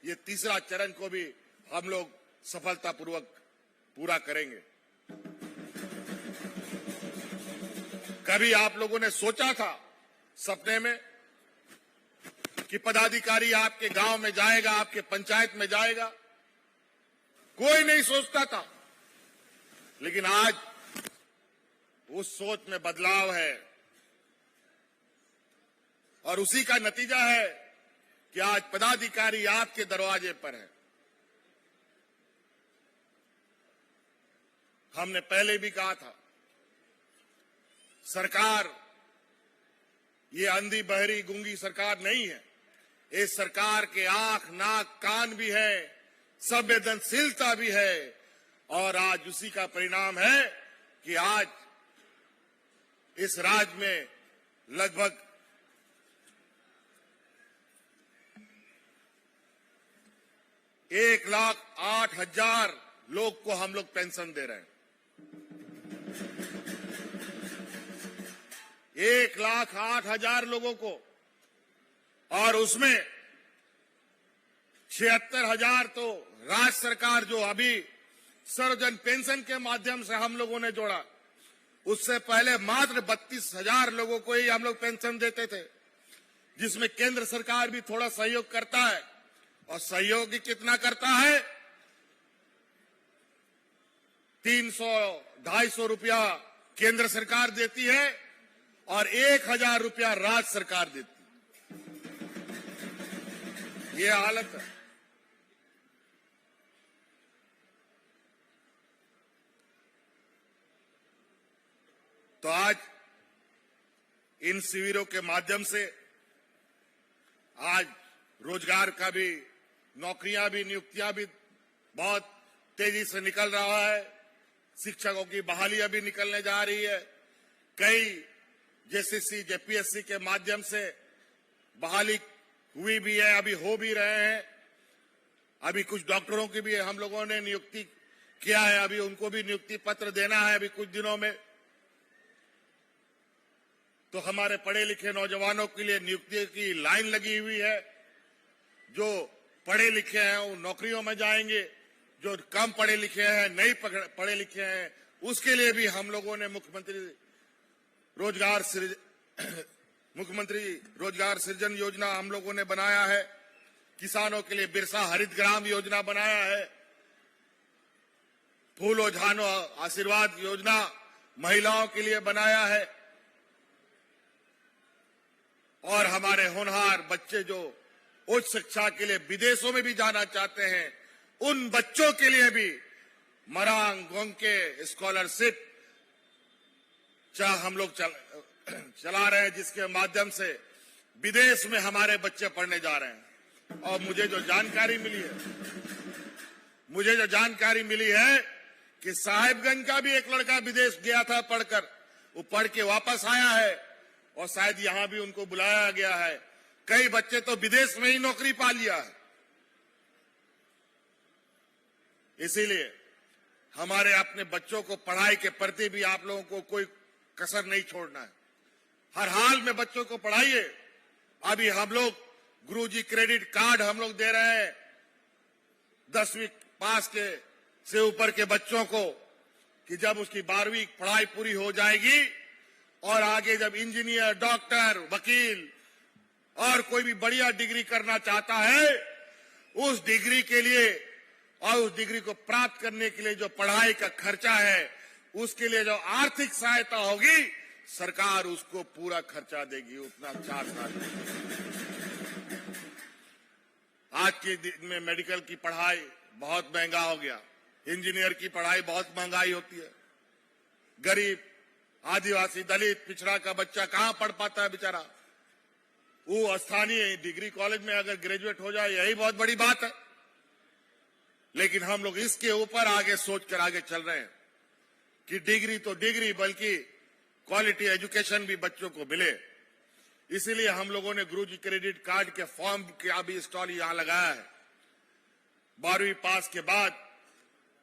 ये तीसरा चरण को भी हम लोग सफलतापूर्वक पूरा करेंगे। कभी आप लोगों ने सोचा था सपने में कि पदाधिकारी आपके गांव में जाएगा, आपके पंचायत में जाएगा? कोई नहीं सोचता था। लेकिन आज उस सोच में बदलाव है और उसी का नतीजा है कि आज पदाधिकारी आपके दरवाजे पर है। हमने पहले भी कहा था, सरकार ये अंधी बहरी गूंगी सरकार नहीं है। इस सरकार के आंख नाक कान भी है, संवेदनशीलता भी है और आज उसी का परिणाम है कि आज इस राज्य में लगभग 1,08,000 लोग को हम लोग पेंशन दे रहे हैं। 1,08,000 लोगों को, और उसमें 76,000 तो राज्य सरकार जो अभी सर्वजन पेंशन के माध्यम से हम लोगों ने जोड़ा, उससे पहले मात्र 32,000 लोगों को ही हम लोग पेंशन देते थे, जिसमें केंद्र सरकार भी थोड़ा सहयोग करता है। और सहयोग कितना करता है? 300-250 रुपया केंद्र सरकार देती है और 1,000 रुपया राज्य सरकार देती है। ये हालत है। तो आज इन शिविरों के माध्यम से आज रोजगार का भी, नौकरियां भी, नियुक्तियां भी बहुत तेजी से निकल रहा है। शिक्षकों की बहालियां भी निकलने जा रही है। कई जेसीसी, जेपीएससी के माध्यम से बहाली हुई भी है, अभी हो भी रहे हैं। अभी कुछ डॉक्टरों की भी हम लोगों ने नियुक्ति किया है, अभी उनको भी नियुक्ति पत्र देना है अभी कुछ दिनों में। तो हमारे पढ़े लिखे नौजवानों के लिए नियुक्ति की लाइन लगी हुई है। जो पढ़े लिखे हैं वो नौकरियों में जाएंगे, जो कम पढ़े लिखे हैं, नहीं पढ़े लिखे हैं, उसके लिए भी हम लोगों ने मुख्यमंत्री रोजगार सृजन योजना हम लोगों ने बनाया है। किसानों के लिए बिरसा हरित ग्राम योजना बनाया है। फूलो झानो आशीर्वाद योजना महिलाओं के लिए बनाया है। और हमारे होनहार बच्चे जो उच्च शिक्षा के लिए विदेशों में भी जाना चाहते हैं, उन बच्चों के लिए भी मरांग गोंके स्कॉलरशिप हम लोग चला रहे हैं, जिसके माध्यम से विदेश में हमारे बच्चे पढ़ने जा रहे हैं। और मुझे जो जानकारी मिली है कि साहिबगंज का भी एक लड़का विदेश गया था पढ़कर, वो पढ़ के वापस आया है और शायद यहां भी उनको बुलाया गया है। कई बच्चे तो विदेश में ही नौकरी पा लिया है। इसीलिए हमारे अपने बच्चों को पढ़ाई के प्रति भी आप लोगों को कोई कसर नहीं छोड़ना है। हर हाल में बच्चों को पढ़ाइए। अभी हम लोग गुरुजी क्रेडिट कार्ड हम लोग दे रहे हैं 10वीं पास से ऊपर के बच्चों को, कि जब उसकी 12वीं पढ़ाई पूरी हो जाएगी और आगे जब इंजीनियर, डॉक्टर, वकील और कोई भी बढ़िया डिग्री करना चाहता है, उस डिग्री के लिए और उस डिग्री को प्राप्त करने के लिए जो पढ़ाई का खर्चा है, उसके लिए जो आर्थिक सहायता होगी, सरकार उसको पूरा खर्चा देगी, उतना चार्ज ना देगी। आज के दिन में मेडिकल की पढ़ाई बहुत महंगा हो गया, इंजीनियर की पढ़ाई बहुत महंगाई होती है। गरीब, आदिवासी, दलित, पिछड़ा का बच्चा कहां पढ़ पाता है बेचारा। वो स्थानीय डिग्री कॉलेज में अगर ग्रेजुएट हो जाए, यही बहुत बड़ी बात है। लेकिन हम लोग इसके ऊपर आगे सोचकर आगे चल रहे हैं कि डिग्री तो डिग्री, बल्कि क्वालिटी एजुकेशन भी बच्चों को मिले। इसीलिए हम लोगों ने गुरुजी क्रेडिट कार्ड के फॉर्म का भी स्टॉल यहां लगाया है। 12वीं पास के बाद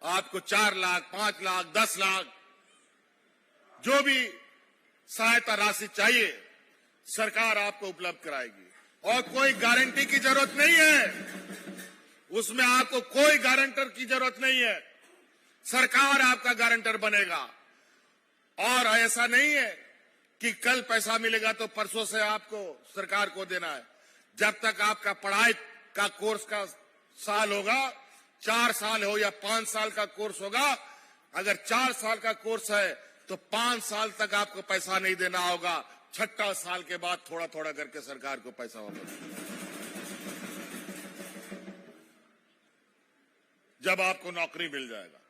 आपको 4 लाख, 5 लाख, 10 लाख जो भी सहायता राशि चाहिए, सरकार आपको उपलब्ध कराएगी। और कोई गारंटी की जरूरत नहीं है, उसमें आपको कोई गारंटर की जरूरत नहीं है, सरकार आपका गारंटर बनेगा। और ऐसा नहीं है कि कल पैसा मिलेगा तो परसों से आपको सरकार को देना है। जब तक आपका पढ़ाई का कोर्स का साल होगा, 4 साल हो या 5 साल का कोर्स होगा, अगर 4 साल का कोर्स है तो 5 साल तक आपको पैसा नहीं देना होगा। 6ठा साल के बाद थोड़ा थोड़ा करके सरकार को पैसा होगा। जब आपको नौकरी मिल जाएगा।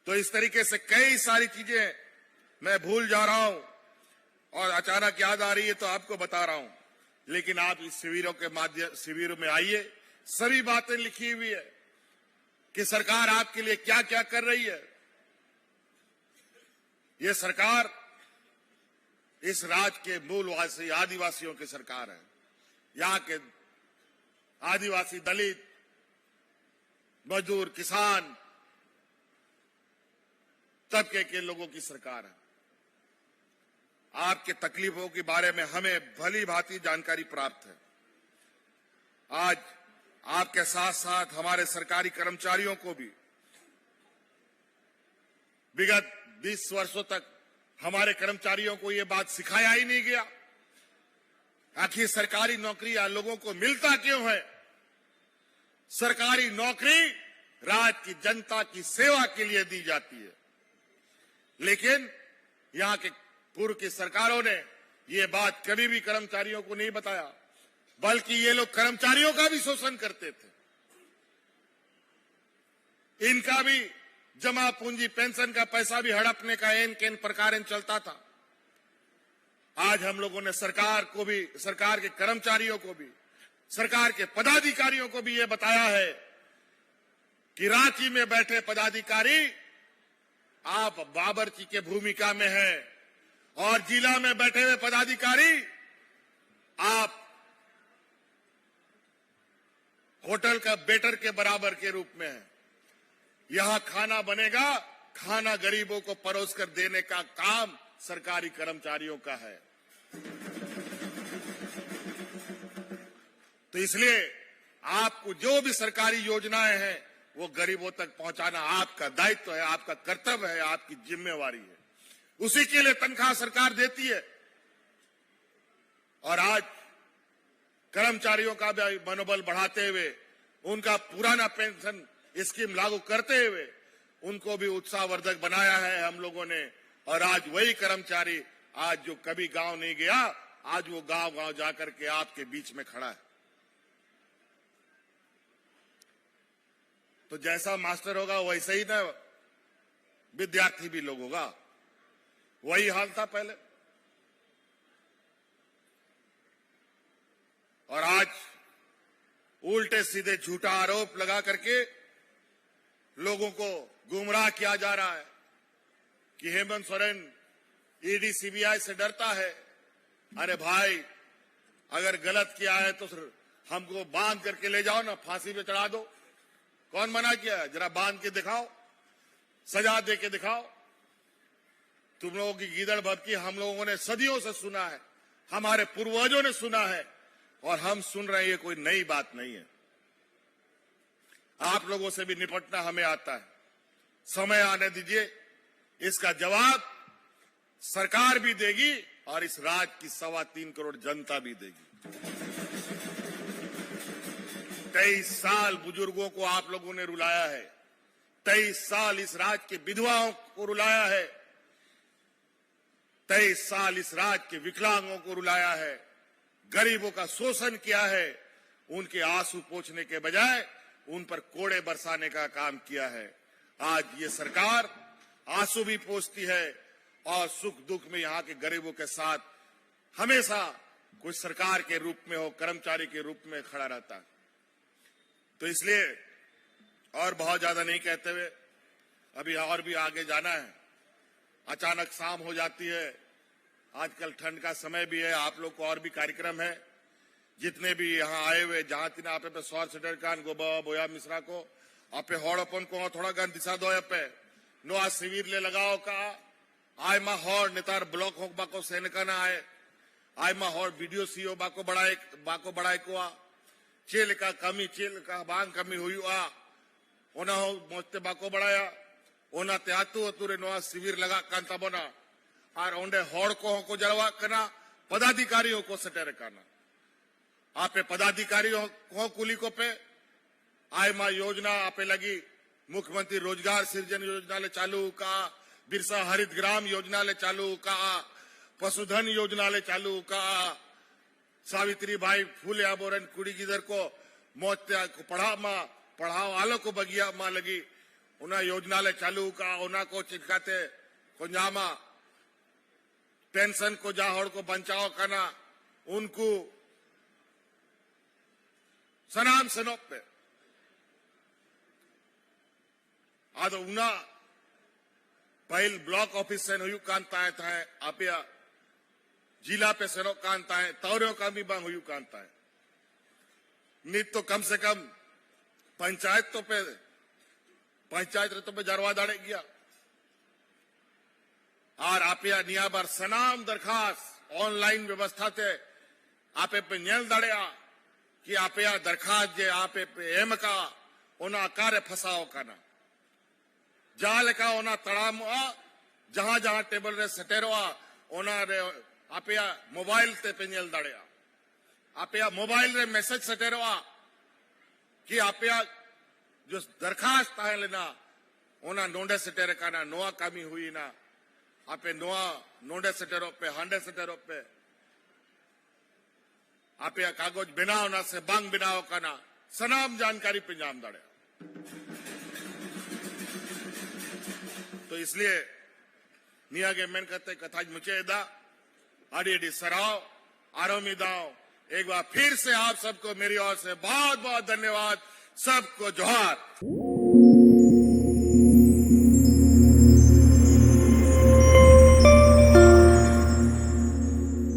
तो इस तरीके से कई सारी चीजें मैं भूल जा रहा हूं और अचानक याद आ रही है तो आपको बता रहा हूं। लेकिन आप इस शिविरों में आइए, सभी बातें लिखी हुई है कि सरकार आपके लिए क्या क्या कर रही है। ये सरकार इस राज्य के मूलवासी आदिवासियों की सरकार है। यहाँ के आदिवासी, दलित, मजदूर, किसान तबके के लोगों की सरकार है। आपके तकलीफों के बारे में हमें भली भांति जानकारी प्राप्त है। आज आपके साथ साथ हमारे सरकारी कर्मचारियों को भी विगत 20 वर्षों तक हमारे कर्मचारियों को यह बात सिखाया ही नहीं गया। आखिर सरकारी नौकरी लोगों को मिलता क्यों है? सरकारी नौकरी राज्य की जनता की सेवा के लिए दी जाती है, लेकिन यहां के पूर्व की सरकारों ने ये बात कभी भी कर्मचारियों को नहीं बताया, बल्कि ये लोग कर्मचारियों का भी शोषण करते थे। इनका भी जमा पूंजी पेंशन का पैसा भी हड़पने का एन केन प्रकार चलता था। आज हम लोगों ने सरकार को भी, सरकार के कर्मचारियों को भी, सरकार के पदाधिकारियों को भी ये बताया है कि रांची में बैठे पदाधिकारी आप बाबरची के भूमिका में है और जिला में बैठे हुए पदाधिकारी आप होटल का वेटर के बराबर के रूप में है। यहां खाना बनेगा, खाना गरीबों को परोस कर देने का काम सरकारी कर्मचारियों का है। तो इसलिए आपको जो भी सरकारी योजनाएं हैं वो गरीबों तक पहुंचाना आपका दायित्व है, आपका कर्तव्य है, आपकी जिम्मेवारी है। उसी के लिए तनख्वाह सरकार देती है। और आज कर्मचारियों का भी मनोबल बढ़ाते हुए, उनका पुराना पेंशन स्कीम लागू करते हुए उनको भी उत्साहवर्धक बनाया है हम लोगों ने। और आज वही कर्मचारी आज जो कभी गांव नहीं गया, आज वो गांव-गांव जाकर के आपके बीच में खड़ा है। तो जैसा मास्टर होगा वैसे ही ना विद्यार्थी भी लोग होगा। वही हाल था पहले। और आज उल्टे सीधे झूठा आरोप लगा करके लोगों को गुमराह किया जा रहा है कि हेमंत सोरेन ईडी सीबीआई से डरता है। अरे भाई, अगर गलत किया है तो हमको बांध करके ले जाओ ना, फांसी पे चढ़ा दो। कौन मना किया है? जरा बांध के दिखाओ, सजा दे के दिखाओ। तुम लोगों की गीदड़ भभकी हम लोगों ने सदियों से सुना है, हमारे पूर्वजों ने सुना है और हम सुन रहे हैं। ये कोई नई बात नहीं है। आप लोगों से भी निपटना हमें आता है। समय आने दीजिए, इसका जवाब सरकार भी देगी और इस राज्य की 3.25 करोड़ जनता भी देगी। 23 साल बुजुर्गों को आप लोगों ने रुलाया है। 23 साल इस राज्य के विधवाओं को रुलाया है। 23 साल इस राज्य के विकलांगों को रुलाया है। गरीबों का शोषण किया है। उनके आंसू पोंछने के बजाय उन पर कोड़े बरसाने का काम किया है। आज ये सरकार आंसू भी पोंछती है और सुख दुख में यहाँ के गरीबों के साथ हमेशा कोई सरकार के रूप में हो, कर्मचारी के रूप में खड़ा रहता है। तो इसलिए और बहुत ज्यादा नहीं कहते हुए अभी और भी आगे जाना है। अचानक शाम हो जाती है। आजकल ठंड का समय भी है। आप लोग को और भी कार्यक्रम है। जितने भी यहाँ आए हुए जहां तीन आप पे सौर सेटर कान गोबा बोया मिश्रा को आप हॉड़पन को थोड़ा गन दिशा दो पे नो आज शिविर ले लगाओ का आय मा हॉर नेतार ब्लॉक होक बाको सैनिका ना आए आय मा हॉर वीडियो सीओ बाको बढ़ाए को आ चेल का कमी चेल का बांग कमी हुई आ ओना हो मोते बाको बढ़ाया ओना त्यातु अतुरे नो शिविर लगा कांता बोना और ओंडे हॉर को जलवा करना पदाधिकारियों को सटेर करना आपे पदाधिकारियों को कुली को पे आय मा योजना आपे लगी मुख्यमंत्री रोजगार सृजन योजना ले चालू का बिरसा हरित ग्राम योजना ले चालू का पशुधन योजना ले चालू का सावित्री भाई फूले आबोरन कुड़ी गिदर को मोत्या को पढ़ाओ आलो को बगिया मां लगी उना योजना ले चालू का उना को चिटकाते कुंजामा पेंशन को जाहौड़ को बचाओ करना उनको सनाम सनोप पे आज उना पहल ब्लॉक ऑफिस से हुई कांता है आप जिला पे सनो कांता है तौरों का भी बांग हुई कांता है नित तो कम से कम पंचायत तो पे जरवा दाड़े गया और आप नियाबर सनाम दरखास्त ऑनलाइन व्यवस्था थे आप पे नेल दड़िया कि आप दरखास्त जे आप एम का ओना कार्य फसाओ करना जहां लेका ओना तड़ाम जहां जहां टेबल रे सटेरो ओना रे आप मोबाइल ते पे नेल दड़िया आप मोबाइल रे मैसेज सटेरो कि आप जो दरखास्त है लेना ओना नोंडे सटेरे काना नोआ कामी हुई ना आप नोआ नोंडे सटेरो पे हांडे सटेरो पे आप कागज बनाओ ना से बांग बनाओ काना सनाम जानकारी पिंजाम दड़े। तो इसलिए निया के मेन कहते कथा मुझे दा आड़ी सराव आरामी दाओ। एक बार फिर से आप सबको मेरी ओर से बहुत बहुत धन्यवाद। सबको जोहार।